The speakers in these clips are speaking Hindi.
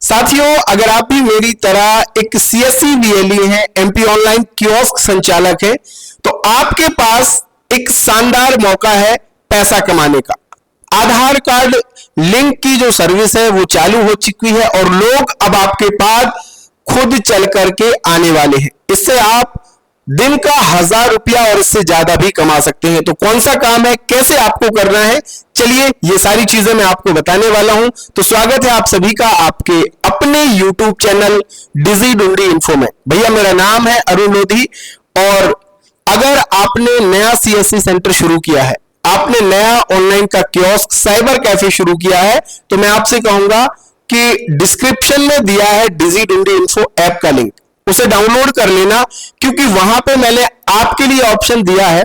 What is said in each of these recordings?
साथियों, अगर आप भी मेरी तरह एक सीएससी वीएलई हैं, एमपी ऑनलाइन कियोस्क संचालक है, तो आपके पास एक शानदार मौका है पैसा कमाने का। आधार कार्ड लिंक की जो सर्विस है वो चालू हो चुकी है और लोग अब आपके पास खुद चल करके आने वाले हैं। इससे आप दिन का 1000 रुपया और इससे ज्यादा भी कमा सकते हैं। तो कौन सा काम है, कैसे आपको करना है, चलिए ये सारी चीजें मैं आपको बताने वाला हूं। तो स्वागत है आप सभी का आपके अपने YouTube चैनल डिजी डुंडी इन्फो में। भैया मेरा नाम है अरुण लोधी और अगर आपने नया सीएससी सेंटर शुरू किया है, आपने नया ऑनलाइन का कियोस्क साइबर कैफे शुरू किया है, तो मैं आपसे कहूंगा कि डिस्क्रिप्शन में दिया है डिजी डुंडी इन्फो ऐप का लिंक, उसे डाउनलोड कर लेना, क्योंकि वहां पे मैंने आपके लिए ऑप्शन दिया है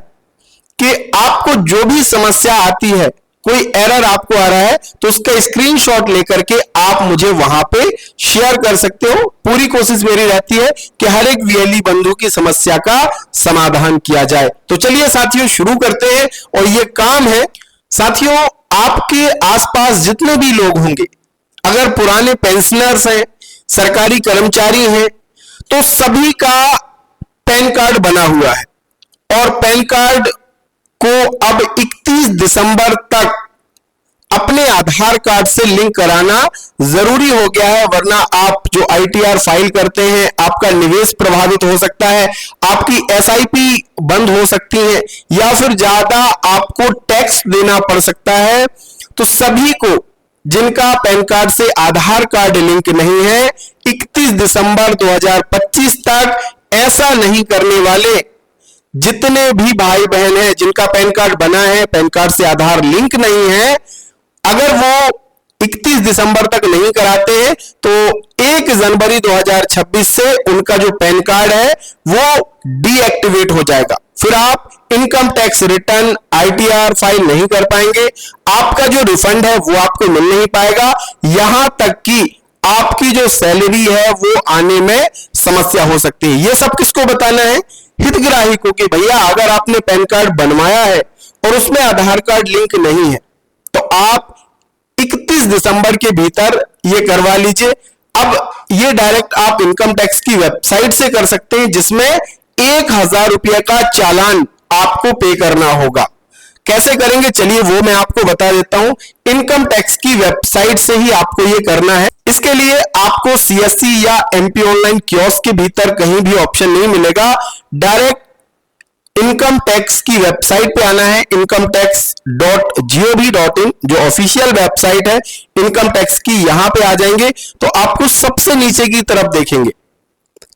कि आपको जो भी समस्या आती है, कोई एरर आपको आ रहा है, तो उसका स्क्रीनशॉट लेकर के आप मुझे वहां पे शेयर कर सकते हो। पूरी कोशिश मेरी रहती है कि हर एक वीएलई बंधु की समस्या का समाधान किया जाए। तो चलिए साथियों शुरू करते हैं। और ये काम है साथियों, आपके आसपास जितने भी लोग होंगे, अगर पुराने पेंशनर्स हैं, सरकारी कर्मचारी हैं, तो सभी का पैन कार्ड बना हुआ है और पैन कार्ड को अब 31 दिसंबर तक अपने आधार कार्ड से लिंक कराना जरूरी हो गया है, वरना आप जो आईटीआर फाइल करते हैं, आपका निवेश प्रभावित हो सकता है, आपकी एसआईपी बंद हो सकती है या फिर ज्यादा आपको टैक्स देना पड़ सकता है। तो सभी को जिनका पैन कार्ड से आधार कार्ड लिंक नहीं है, 31 दिसंबर 2025 तक ऐसा नहीं करने वाले जितने भी भाई बहन हैं जिनका पैन कार्ड बना है, पैन कार्ड से आधार लिंक नहीं है, अगर वो 31 दिसंबर तक नहीं कराते हैं तो 1 जनवरी 2026 से उनका जो पैन कार्ड है वो डीएक्टिवेट हो जाएगा। फिर आप income tax return, ITR file नहीं कर पाएंगे, आपका जो रिफंड है वो आपको मिल नहीं पाएगा, यहां तक कि आपकी जो सैलरी है वो आने में समस्या हो सकती है। ये सब किसको बताना है? हितग्राही को, कि भैया अगर आपने पैन कार्ड बनवाया है और उसमें आधार कार्ड लिंक नहीं है तो आप 31 दिसंबर के भीतर ये करवा लीजिए। अब ये डायरेक्ट आप इनकम टैक्स की वेबसाइट से कर सकते हैं, जिसमें 1000 रुपये का चालान आपको पे करना होगा। कैसे करेंगे चलिए वो मैं आपको बता देता हूं। इनकम टैक्स की वेबसाइट से ही आपको ये करना है। इसके लिए आपको सीएससी या एमपी ऑनलाइन कियोस्क के भीतर कहीं भी ऑप्शन नहीं मिलेगा, डायरेक्ट इनकम टैक्स की वेबसाइट पे आना है, incometax.gov.in जो ऑफिशियल वेबसाइट है इनकम टैक्स की, यहां पे आ जाएंगे तो आपको सबसे नीचे की तरफ देखेंगे,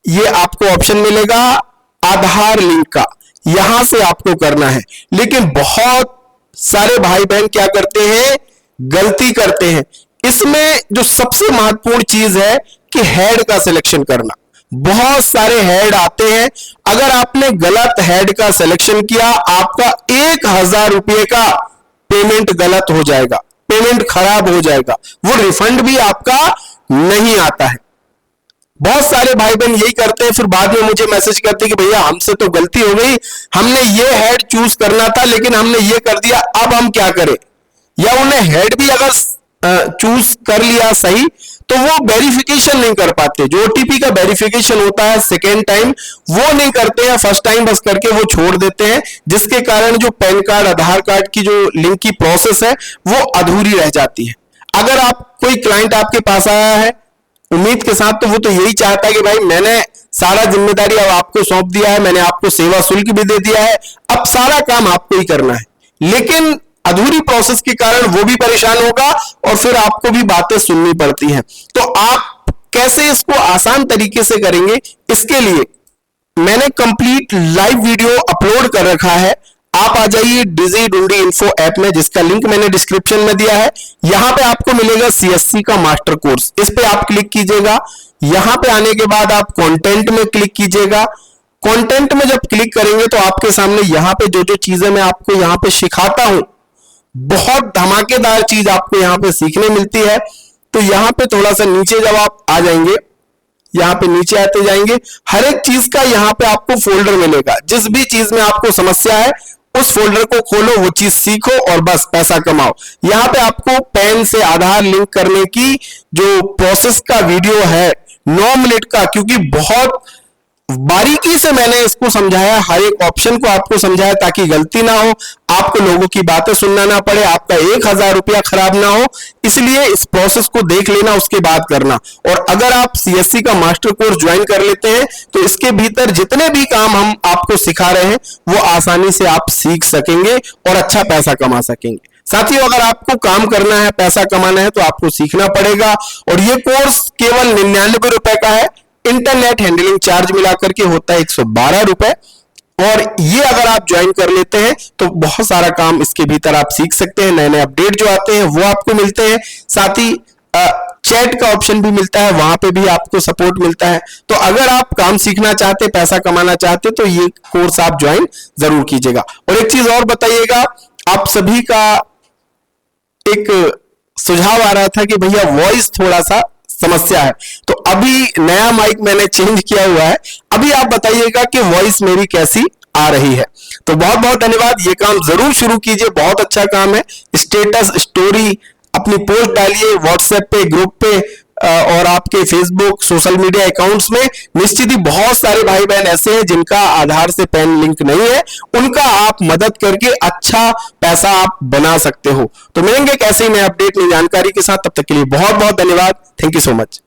ये आपको ऑप्शन मिलेगा आधार लिंक का, यहां से आपको करना है। लेकिन बहुत सारे भाई बहन क्या करते हैं, गलती करते हैं। इसमें जो सबसे महत्वपूर्ण चीज है कि हेड का सिलेक्शन करना। बहुत सारे हेड आते हैं, अगर आपने गलत हेड का सिलेक्शन किया, आपका 1000 रुपये का पेमेंट गलत हो जाएगा, पेमेंट खराब हो जाएगा, वो रिफंड भी आपका नहीं आता है। बहुत सारे भाई बहन यही करते हैं, फिर बाद में मुझे मैसेज करते हैं कि भैया हमसे तो गलती हो गई, हमने ये हेड चूज करना था लेकिन हमने ये कर दिया, अब हम क्या करें। या उन्हें हेड भी अगर चूज कर लिया सही तो वो वेरिफिकेशन नहीं कर पाते, जो ओटीपी का वेरिफिकेशन होता है सेकेंड टाइम वो नहीं करते हैं, फर्स्ट टाइम बस करके वो छोड़ देते हैं, जिसके कारण जो पैन कार्ड आधार कार्ड की जो लिंक की प्रोसेस है वो अधूरी रह जाती है। अगर आप कोई क्लाइंट आपके पास आया है उम्मीद के साथ, तो वो तो यही चाहता है कि भाई मैंने सारा जिम्मेदारी अब आपको सौंप दिया है, मैंने आपको सेवा शुल्क भी दे दिया है, अब सारा काम आपको ही करना है, लेकिन अधूरी प्रोसेस के कारण वो भी परेशान होगा और फिर आपको भी बातें सुननी पड़ती हैं। तो आप कैसे इसको आसान तरीके से करेंगे, इसके लिए मैंने कंप्लीट लाइव वीडियो अपलोड कर रखा है। आप आ जाइए डिजी डुंडी इन्फो ऐप में, जिसका लिंक मैंने डिस्क्रिप्शन में दिया है। यहां पे आपको मिलेगा सीएससी का मास्टर कोर्स, इस पे आप क्लिक कीजिएगा। यहां पे आने के बाद आप कंटेंट में क्लिक कीजिएगा। कंटेंट में जब क्लिक करेंगे तो आपके सामने यहां पे जो जो चीजें मैं आपको यहां पे सिखाता हूं, बहुत धमाकेदार चीज आपको यहां पे सीखने मिलती है। तो यहां पे थोड़ा सा नीचे जब आप आ जाएंगे, यहां पे नीचे आते जाएंगे, हर एक चीज का यहां पे आपको फोल्डर मिलेगा। जिस भी चीज में आपको समस्या है उस फोल्डर को खोलो, वो चीज सीखो और बस पैसा कमाओ। यहां पे आपको पैन से आधार लिंक करने की जो प्रोसेस का वीडियो है 9 मिनट का, क्योंकि बहुत बारीकी से मैंने इसको समझाया, हर एक ऑप्शन को आपको समझाया ताकि गलती ना हो, आपको लोगों की बातें सुनना ना पड़े, आपका 1000 रुपया खराब ना हो। इसलिए इस प्रोसेस को देख लेना, उसके बाद करना। और अगर आप सीएससी का मास्टर कोर्स ज्वाइन कर लेते हैं तो इसके भीतर जितने भी काम हम आपको सिखा रहे हैं वो आसानी से आप सीख सकेंगे और अच्छा पैसा कमा सकेंगे। साथियों, अगर आपको काम करना है, पैसा कमाना है, तो आपको सीखना पड़ेगा। और ये कोर्स केवल 99 रुपए का है। इंटरनेट हैंडलिंग चार्ज मिलाकर के होता है 112 रुपए। और ये अगर आप ज्वाइन कर लेते हैं तो बहुत सारा काम इसके भीतर आप सीख सकते हैं। नए नए अपडेट जो आते हैं वो आपको मिलते हैं। साथ ही चैट का ऑप्शन भी मिलता है, वहां पे भी आपको सपोर्ट मिलता है। तो अगर आप काम सीखना चाहते, पैसा कमाना चाहते, तो ये कोर्स आप ज्वाइन जरूर कीजिएगा। और एक चीज और बताइएगा, आप सभी का एक सुझाव आ रहा था कि भैया वॉइस थोड़ा सा समस्या है, तो अभी नया माइक मैंने चेंज किया हुआ है। अभी आप बताइएगा कि वॉइस मेरी कैसी आ रही है। तो बहुत बहुत धन्यवाद। ये काम जरूर शुरू कीजिए, बहुत अच्छा काम है। स्टेटस स्टोरी अपनी पोस्ट डालिए व्हाट्सएप पे, ग्रुप पे और आपके फेसबुक सोशल मीडिया अकाउंट्स में। निश्चित ही बहुत सारे भाई बहन ऐसे हैं जिनका आधार से पैन लिंक नहीं है, उनका आप मदद करके अच्छा पैसा आप बना सकते हो। तो मिलेंगे एक ऐसे ही नए अपडेट, नई जानकारी के साथ। तब तक के लिए बहुत बहुत धन्यवाद। Thank you so much.